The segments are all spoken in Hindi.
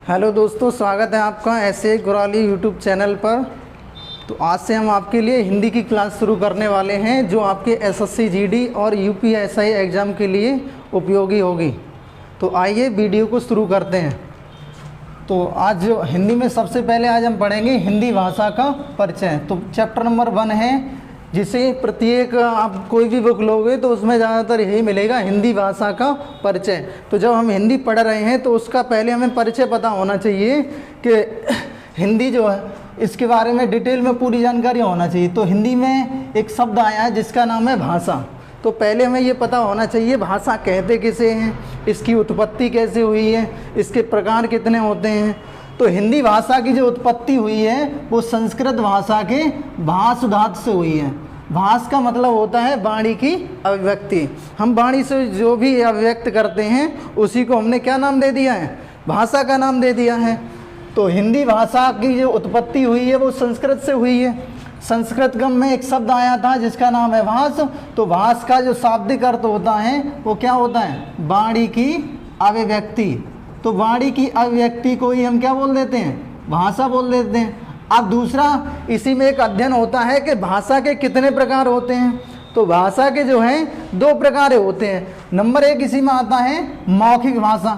हेलो दोस्तों, स्वागत है आपका ऐसे गुराली यूट्यूब चैनल पर। तो आज से हम आपके लिए हिंदी की क्लास शुरू करने वाले हैं जो आपके एसएससी जीडी और यूपीएसआई एग्ज़ाम के लिए उपयोगी होगी। तो आइए वीडियो को शुरू करते हैं। तो आज जो हिंदी में सबसे पहले आज हम पढ़ेंगे हिंदी भाषा का परिचय। तो चैप्टर नंबर 1 है, जिसे प्रत्येक आप कोई भी बुक लोगे तो उसमें ज़्यादातर यही मिलेगा, हिंदी भाषा का परिचय। तो जब हम हिंदी पढ़ रहे हैं तो उसका पहले हमें परिचय पता होना चाहिए कि हिंदी जो है इसके बारे में डिटेल में पूरी जानकारी होना चाहिए। तो हिंदी में एक शब्द आया है जिसका नाम है भाषा। तो पहले हमें ये पता होना चाहिए भाषा कहते किसे हैं, इसकी उत्पत्ति कैसे हुई है, इसके प्रकार कितने होते हैं। तो हिंदी भाषा की जो उत्पत्ति हुई है वो संस्कृत भाषा के भाष धातु से हुई है। भाष का मतलब होता है वाणी की अभिव्यक्ति। हम वाणी से जो भी अभिव्यक्त करते हैं उसी को हमने क्या नाम दे दिया है, भाषा का नाम दे दिया है। तो हिंदी भाषा की जो उत्पत्ति हुई है वो संस्कृत से हुई है। संस्कृत गम में एक शब्द आया था जिसका नाम है भाष। तो भाष का जो शाब्दिक अर्थ होता है वो क्या होता है, वाणी की अभिव्यक्ति। तो वाणी की अभिव्यक्ति को ही हम क्या बोल देते हैं, भाषा बोल देते हैं। अब दूसरा इसी में एक अध्ययन होता है कि भाषा के कितने प्रकार होते हैं। तो भाषा के जो हैं 2 प्रकार होते हैं। नंबर 1 इसी में आता है मौखिक भाषा,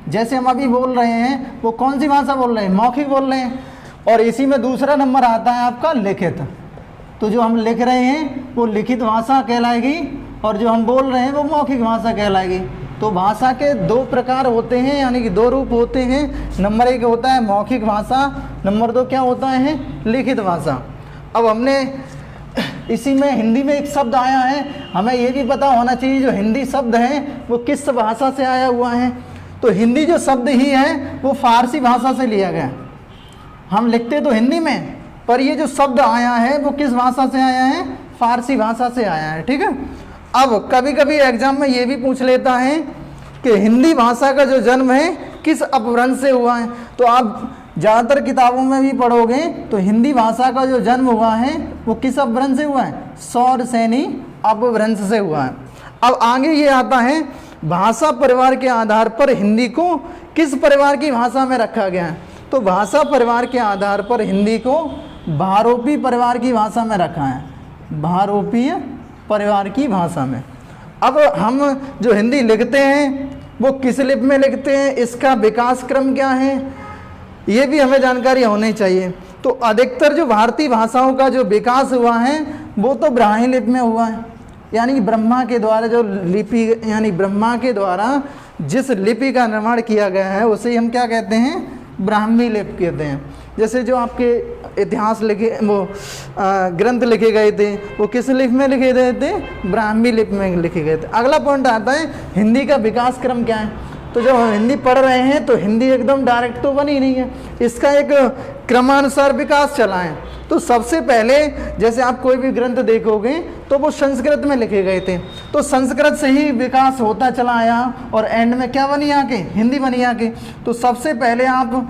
जैसे हम अभी बोल रहे हैं वो कौन सी भाषा बोल रहे हैं, मौखिक बोल रहे हैं। और इसी में दूसरा नंबर आता है आपका लिखित। तो जो हम लिख रहे हैं वो लिखित भाषा कहलाएगी और जो हम बोल रहे हैं वो मौखिक भाषा कहलाएगी। तो भाषा के 2 प्रकार होते हैं, यानी कि 2 रूप होते हैं। नंबर 1 होता है मौखिक भाषा, नंबर 2 क्या होता है, लिखित भाषा। अब हमने इसी में हिंदी में एक शब्द आया है, हमें ये भी पता होना चाहिए जो हिंदी शब्द है वो किस भाषा से आया हुआ है। तो हिंदी जो शब्द ही है वो फारसी भाषा से लिया गया। हम लिखते तो हिंदी में, पर ये जो शब्द आया है वो किस भाषा से आया है, फारसी भाषा से आया है। ठीक है। अब कभी कभी एग्जाम में ये भी पूछ लेता है कि हिंदी भाषा का जो जन्म है किस अपभ्रंश से हुआ है। तो आप ज़्यादातर किताबों में भी पढ़ोगे तो हिंदी भाषा का जो जन्म हुआ है वो किस अपभ्रंश से हुआ है, सौरसेनी अपभ्रंश से हुआ है। अब आगे ये आता है भाषा परिवार के आधार पर हिंदी को किस परिवार की भाषा में रखा गया है। तो भाषा परिवार के आधार पर हिंदी को भारोपी परिवार की भाषा में रखा है, भारोपीय परिवार की भाषा में। अब हम जो हिंदी लिखते हैं वो किस लिपि में लिखते हैं, इसका विकास क्रम क्या है, ये भी हमें जानकारी होनी चाहिए। तो अधिकतर जो भारतीय भाषाओं का जो विकास हुआ है वो तो ब्राह्मी लिपि में हुआ है, यानी ब्रह्मा के द्वारा जो लिपि, यानी ब्रह्मा के द्वारा जिस लिपि का निर्माण किया गया है उसे हम क्या कहते हैं, ब्राह्मी लिपि कहते हैं। जैसे जो आपके इतिहास लिखे वो ग्रंथ लिखे गए थे वो किस लिपि में लिखे गए थे, ब्राह्मी लिपि में लिखे गए थे। अगला पॉइंट आता है हिंदी का विकास क्रम क्या है। तो जब हम हिंदी पढ़ रहे हैं तो हिंदी एकदम डायरेक्ट तो बनी नहीं है, इसका एक क्रमानुसार विकास चला है। तो सबसे पहले जैसे आप कोई भी ग्रंथ देखोगे तो वो संस्कृत में लिखे गए थे, तो संस्कृत से ही विकास होता चला आया और एंड में क्या बनी आके, हिंदी बनी आके। तो सबसे पहले आप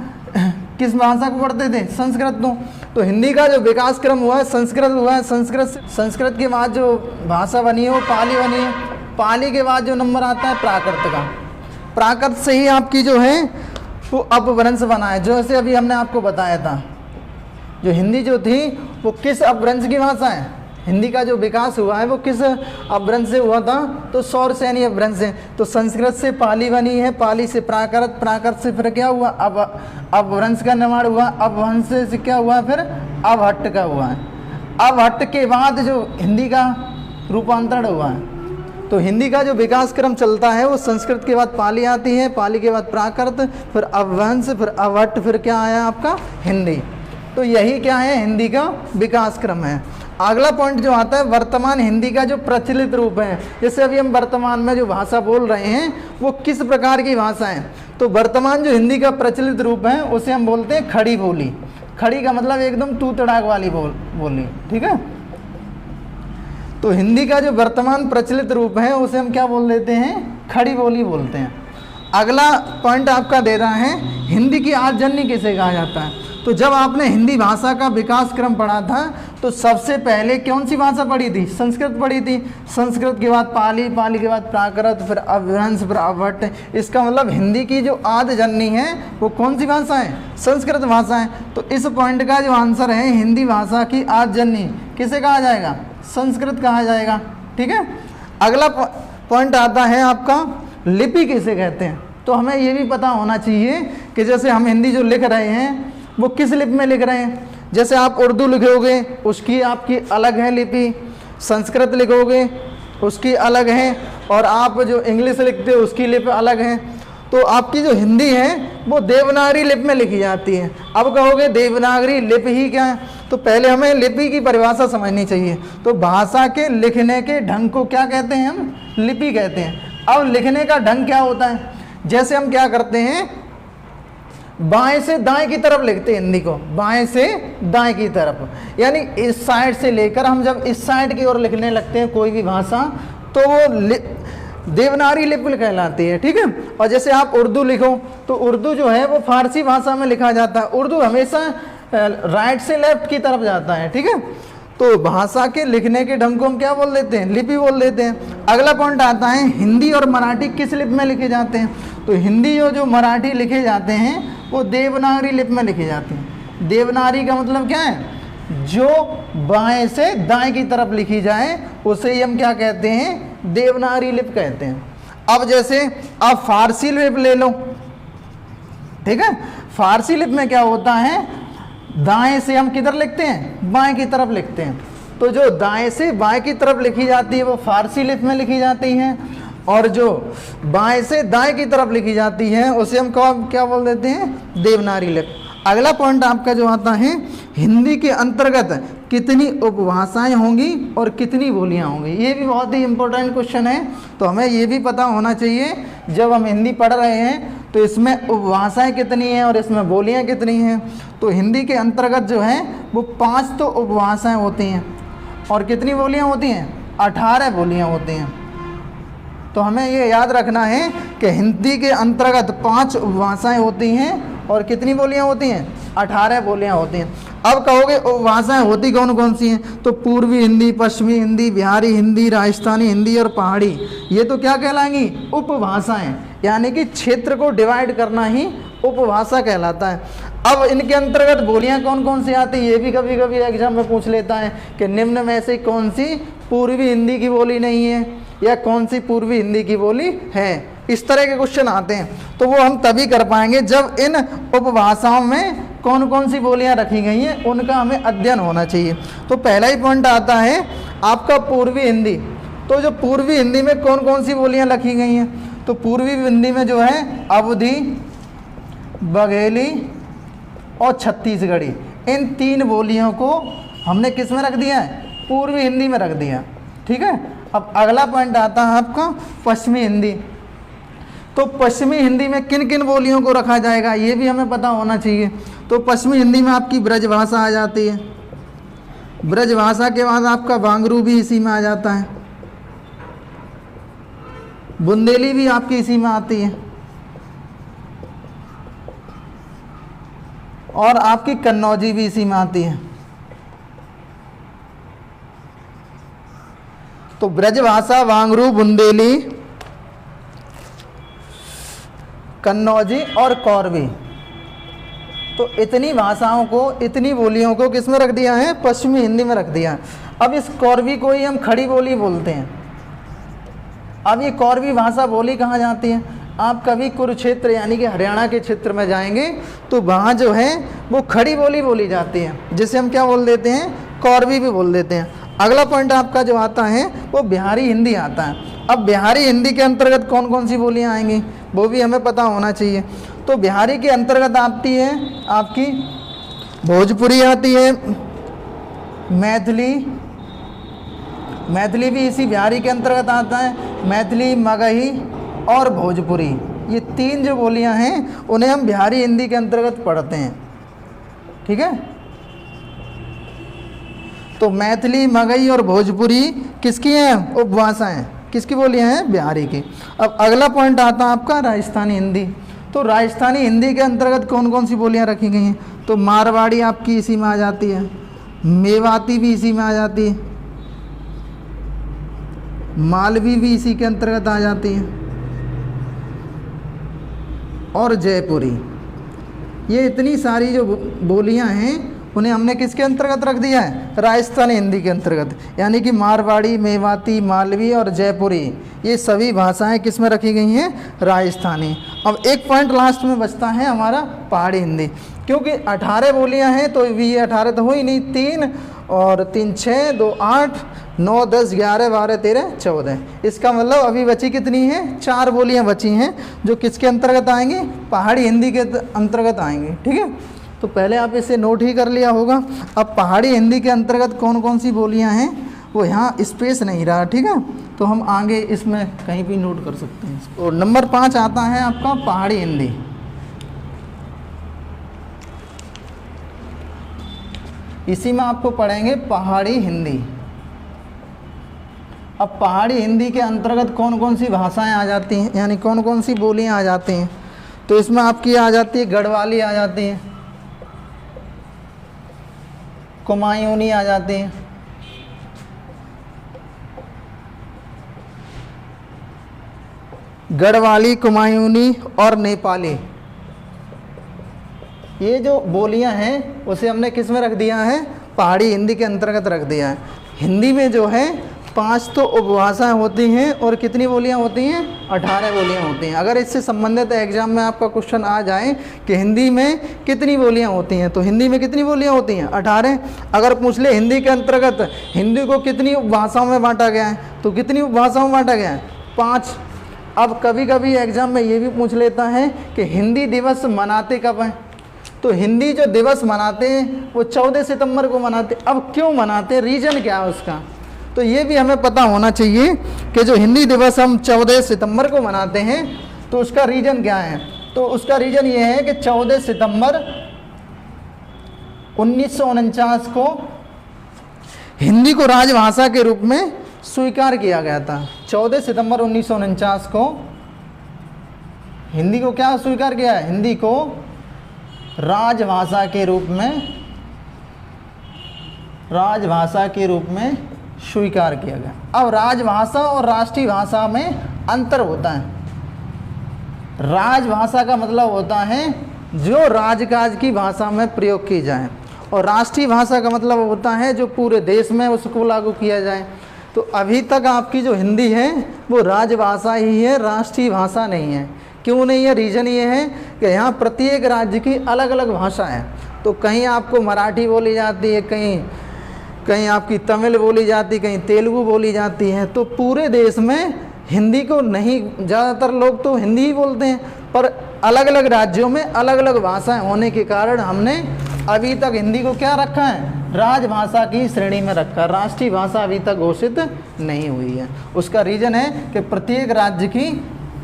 किस भाषा को पढ़ते थे, संस्कृत। तो हिंदी का जो विकास क्रम हुआ है संस्कृत हुआ है। संस्कृत के बाद जो भाषा बनी है वो पाली बनी है। पाली के बाद जो नंबर आता है प्राकृत का, प्राकृत से ही आपकी जो है वो अपभ्रंश बना है। जैसे अभी हमने आपको बताया था जो हिंदी जो थी वो किस अपभ्रंश की भाषा है, हिंदी का जो विकास हुआ है वो किस अपभ्रंश से हुआ था, तो सौरसेनी अपभ्रंश से। तो संस्कृत से पाली बनी है, पाली से प्राकृत, प्राकृत से फिर क्या हुआ, अब अपभ्रंश का निर्माण हुआ, अपभ्रंश से क्या हुआ, फिर अवहट्ट का हुआ है। अवहट्ट के बाद जो हिंदी का रूपांतरण हुआ है। तो हिंदी का जो विकास क्रम चलता है वो संस्कृत के बाद पाली आती है, पाली के बाद प्राकृत, फिर अपभ्रंश, फिर अवहट्ट, फिर क्या आया आपका हिंदी। तो यही क्या है, हिंदी का विकास क्रम है। अगला पॉइंट जो आता है वर्तमान हिंदी का जो प्रचलित रूप है। जैसे अभी हम वर्तमान में जो भाषा बोल रहे हैं वो किस प्रकार की भाषा है। तो वर्तमान जो हिंदी का प्रचलित रूप है उसे हम बोलते हैं खड़ी बोली। खड़ी का मतलब एकदम तू तड़ाक वाली बोली। ठीक है। तो हिंदी का जो वर्तमान प्रचलित रूप है उसे हम क्या बोल देते हैं, खड़ी बोली बोलते हैं। अगला पॉइंट आपका दे रहा है हिंदी की आजन्य किसे कहा जाता है। तो जब आपने हिंदी भाषा का विकास क्रम पढ़ा था तो सबसे पहले कौन सी भाषा पढ़ी थी? संस्कृत पढ़ी थी। संस्कृत के बाद पाली, पाली के बाद प्राकृत, फिर अपभ्रंश, फिर अपभट्ट। इसका मतलब हिंदी की जो आदि जननी है वो कौन सी भाषा है? संस्कृत भाषा है। तो इस पॉइंट का जो आंसर है, हिंदी भाषा की आदि जननी किसे कहा जाएगा? संस्कृत कहा जाएगा। ठीक है। अगला पॉइंट आता है आपका लिपि किसे कहते हैं। तो हमें ये भी पता होना चाहिए कि जैसे हम हिंदी जो लिख रहे हैं वो किस लिपि में लिख रहे हैं। जैसे आप उर्दू लिखोगे उसकी आपकी अलग है लिपि, संस्कृत लिखोगे उसकी अलग है, और आप जो इंग्लिश लिखते हो उसकी लिपि अलग है। तो आपकी जो हिंदी है वो देवनागरी लिपि में लिखी जाती है। अब कहोगे देवनागरी लिपि ही क्या है, तो पहले हमें लिपि की परिभाषा समझनी चाहिए। तो भाषा के लिखने के ढंग को क्या कहते हैं? हम लिपि कहते हैं। अब लिखने का ढंग क्या होता है? जैसे हम क्या करते हैं, बाएं से दाएं की तरफ लिखते हैं हिंदी को, बाएं से दाएं की तरफ, यानी इस साइड से लेकर हम जब इस साइड की ओर लिखने लगते हैं कोई भी भाषा, तो वो देवनागरी लिपि कहलाती है। ठीक है। और जैसे आप उर्दू लिखो तो उर्दू जो है वो फारसी भाषा में लिखा जाता है। उर्दू हमेशा राइट से लेफ्ट की तरफ जाता है। ठीक है। तो भाषा के लिखने के ढंग को हम क्या बोल देते हैं? लिपि बोल देते हैं। अगला पॉइंट आता है हिंदी और मराठी किस लिपि में लिखे जाते हैं। तो हिंदी जो मराठी लिखे जाते हैं वो देवनागरी लिपि में लिखे जाते हैं। देवनागरी का मतलब क्या है? जो बाएं से दाएं की तरफ लिखी जाए उसे ही हम क्या कहते हैं? देवनागरी लिपि कहते हैं। अब जैसे आप फारसी लिपि ले लो। ठीक है। फारसी लिपि में क्या होता है? दाएं से हम किधर लिखते हैं? बाएं की तरफ लिखते हैं। तो जो दाएं से बाएं की तरफ लिखी जाती है वो फारसी लिपि में लिखी जाती है, और जो बाएं से दाएं की तरफ लिखी जाती है उसे हम क्या बोल देते हैं? देवनागरी लिपि। अगला पॉइंट आपका जो आता है, हिंदी के अंतर्गत कितनी उपभाषाएं होंगी और कितनी बोलियां होंगी। ये भी बहुत ही इंपॉर्टेंट क्वेश्चन है। तो हमें ये भी पता होना चाहिए जब हम हिंदी पढ़ रहे हैं तो इसमें उपभाषाएं कितनी हैं और इसमें बोलियां कितनी हैं। तो हिंदी के अंतर्गत जो है वो 5 तो उपभाषाएं होती हैं, और कितनी बोलियां होती हैं? 18 बोलियां होती हैं। तो हमें ये याद रखना है कि हिंदी के अंतर्गत 5 उपभाषाएं होती हैं और कितनी बोलियां होती हैं? 18 बोलियां होती हैं। अब कहोगे उपभाषाएं होती कौन कौन सी हैं? तो पूर्वी हिंदी, पश्चिमी हिंदी, बिहारी हिंदी, राजस्थानी हिंदी और पहाड़ी, ये तो क्या कहलाएंगी? उपभाषाएं। यानी कि क्षेत्र को डिवाइड करना ही उपभाषा कहलाता है। अब इनके अंतर्गत बोलियां कौन कौन सी आती है, ये भी कभी कभी एग्जाम में पूछ लेता है कि निम्न में से कौन सी पूर्वी हिंदी की बोली नहीं है, या कौन सी पूर्वी हिंदी की बोली है। इस तरह के क्वेश्चन आते हैं। तो वो हम तभी कर पाएंगे जब इन उपभाषाओं में कौन कौन सी बोलियां रखी गई हैं उनका हमें अध्ययन होना चाहिए। तो पहला ही पॉइंट आता है आपका पूर्वी हिंदी। तो जो पूर्वी हिंदी में कौन कौन सी बोलियां रखी गई हैं? तो पूर्वी हिंदी में जो है अवधी, बघेली और छत्तीसगढ़ी, इन 3 बोलियों को हमने किस में रख दिया है? पूर्वी हिंदी में रख दिया। ठीक है। अब अगला पॉइंट आता है आपका पश्चिमी हिंदी। तो पश्चिमी हिंदी में किन किन बोलियों को रखा जाएगा ये भी हमें पता होना चाहिए। तो पश्चिमी हिंदी में आपकी ब्रजभाषा आ जाती है। ब्रजभाषा के बाद आपका वांगरू भी इसी में आ जाता है। बुंदेली भी आपकी इसी में आती है, और आपकी कन्नौजी भी इसी में आती है। तो ब्रजभाषा, वांगरू, बुंदेली, कन्नौजी और कौरवी, तो इतनी भाषाओं को, इतनी बोलियों को किस में रख दिया है? पश्चिमी हिंदी में रख दिया है। अब इस कौरवी को ही हम खड़ी बोली बोलते हैं। अब ये कौरवी भाषा बोली कहाँ जाती है? आप कभी कुरुक्षेत्र यानी कि हरियाणा के क्षेत्र में जाएंगे तो वहाँ जो है वो खड़ी बोली बोली जाती है, जिसे हम क्या बोल देते हैं? कौरवी भी बोल देते हैं। अगला पॉइंट आपका जो आता है वो बिहारी हिंदी आता है। अब बिहारी हिंदी के अंतर्गत कौन कौन सी बोलियां आएंगी वो भी हमें पता होना चाहिए। तो बिहारी के अंतर्गत आती है आपकी भोजपुरी आती है, मैथिली, मैथिली भी इसी बिहारी के अंतर्गत आता है। मैथिली, मगही और भोजपुरी, ये 3 जो बोलियां हैं उन्हें हम बिहारी हिंदी के अंतर्गत पढ़ते हैं। ठीक है। तो मैथिली, मगही और भोजपुरी किसकी हैं? उपभाषाएं। किसकी बोलियां हैं? बिहारी की। अब अगला पॉइंट आता है आपका राजस्थानी हिंदी। तो राजस्थानी हिंदी के अंतर्गत कौन कौन सी बोलियां रखी गई हैं? तो मारवाड़ी आपकी इसी में आ जाती है, मेवाती भी इसी में आ जाती है, मालवी भी इसी के अंतर्गत आ जाती है, और जयपुरी। ये इतनी सारी जो बोलियां हैं उन्हें हमने किसके अंतर्गत रख दिया है? राजस्थानी हिंदी के अंतर्गत। यानी कि मारवाड़ी, मेवाती, मालवी और जयपुरी ये सभी भाषाएं किस में रखी गई हैं? राजस्थानी। अब एक पॉइंट लास्ट में बचता है हमारा पहाड़ी हिंदी, क्योंकि 18 बोलियां हैं तो ये 18 तो हो ही नहीं, 3 और 3 6, 2 8, 9 10 11 12 13 14। इसका मतलब अभी बची कितनी है? 4 बोलियां बची हैं जो किसके अंतर्गत आएंगी? पहाड़ी हिंदी के अंतर्गत आएंगी। ठीक है, तो पहले आप इसे नोट ही कर लिया होगा। अब पहाड़ी हिंदी के अंतर्गत कौन कौन सी बोलियां हैं वो यहाँ स्पेस नहीं रहा। ठीक है, तो हम आगे इसमें कहीं भी नोट कर सकते हैं। तो नंबर 5 आता है आपका पहाड़ी हिंदी। इसी में आपको पढ़ेंगे पहाड़ी हिंदी। अब पहाड़ी हिंदी के अंतर्गत कौन कौन सी भाषाएं आ जाती हैं, यानी कौन कौन सी बोलियां आ जाती हैं? तो इसमें आपकी आ जाती है गढ़वाली आ जाती है, कुमायूनी आ जाती है, गढ़वाली, कुमायूनी और नेपाली। ये जो बोलियां हैं उसे हमने किस में रख दिया है? पहाड़ी हिंदी के अंतर्गत रख दिया है। हिंदी में जो है 5 तो उपभाषाएं होती हैं और कितनी बोलियां होती हैं? 18 बोलियां होती हैं। अगर इससे संबंधित एग्जाम में आपका क्वेश्चन आ जाए कि हिंदी में कितनी बोलियां होती हैं, तो हिंदी में कितनी बोलियां होती हैं? 18। अगर पूछ ले हिंदी के अंतर्गत हिंदी को कितनी उपभाषाओं में बांटा गया है, तो कितनी उपभाषाओं में बांटा गया है? 5। अब कभी कभी एग्जाम में ये भी पूछ लेता है कि हिंदी दिवस मनाते कब हैं? तो हिंदी जो दिवस मनाते हैं वो 14 सितंबर को मनाते। अब क्यों मनाते, रीज़न क्या है उसका? तो ये भी हमें पता होना चाहिए कि जो हिंदी दिवस हम 14 सितंबर को मनाते हैं तो उसका रीज़न क्या है। तो उसका रीज़न ये है कि 14 सितंबर 1949 को हिंदी को राजभाषा के रूप में स्वीकार किया गया था। 14 सितंबर 1949 को हिंदी को क्या स्वीकार किया है? हिंदी को राजभाषा के रूप में स्वीकार किया गया। अब राजभाषा और राष्ट्रीय भाषा में अंतर होता है। राजभाषा का मतलब होता है जो राजकाज की भाषा में प्रयोग की जाए, और राष्ट्रीय भाषा का मतलब होता है जो पूरे देश में उसको लागू किया जाए। तो अभी तक आपकी जो हिंदी है वो राजभाषा ही है, राष्ट्रीय भाषा नहीं है। क्यों नहीं है? रीज़न ये है कि यहाँ प्रत्येक राज्य की अलग अलग भाषा है। तो कहीं आपको मराठी बोली जाती है, कहीं आपकी तमिल बोली जाती है, कहीं तेलुगु बोली जाती है। तो पूरे देश में हिंदी को नहीं, ज़्यादातर लोग तो हिंदी ही बोलते हैं, पर अलग अलग राज्यों में अलग अलग भाषाएं होने के कारण हमने अभी तक हिंदी को क्या रखा है? राजभाषा की श्रेणी में रखा। राष्ट्रीय भाषा अभी तक घोषित नहीं हुई है। उसका रीज़न है कि प्रत्येक राज्य की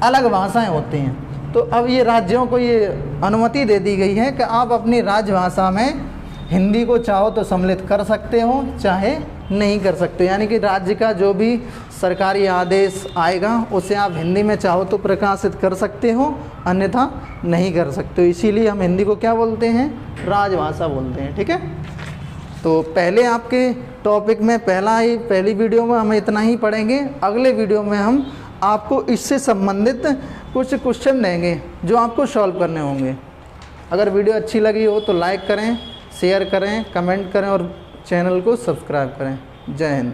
अलग भाषाएं होती हैं। तो अब ये राज्यों को ये अनुमति दे दी गई है कि आप अपनी राजभाषा में हिंदी को चाहो तो सम्मिलित कर सकते हो, चाहे नहीं कर सकते। यानी कि राज्य का जो भी सरकारी आदेश आएगा उसे आप हिंदी में चाहो तो प्रकाशित कर सकते हो, अन्यथा नहीं कर सकते। इसीलिए हम हिंदी को क्या बोलते हैं? राजभाषा बोलते हैं। ठीक है, तो पहले आपके टॉपिक में पहली वीडियो में हम इतना ही पढ़ेंगे। अगले वीडियो में हम आपको इससे संबंधित कुछ क्वेश्चन देंगे जो आपको सॉल्व करने होंगे। अगर वीडियो अच्छी लगी हो तो लाइक करें, शेयर करें, कमेंट करें और चैनल को सब्सक्राइब करें। जय हिंद।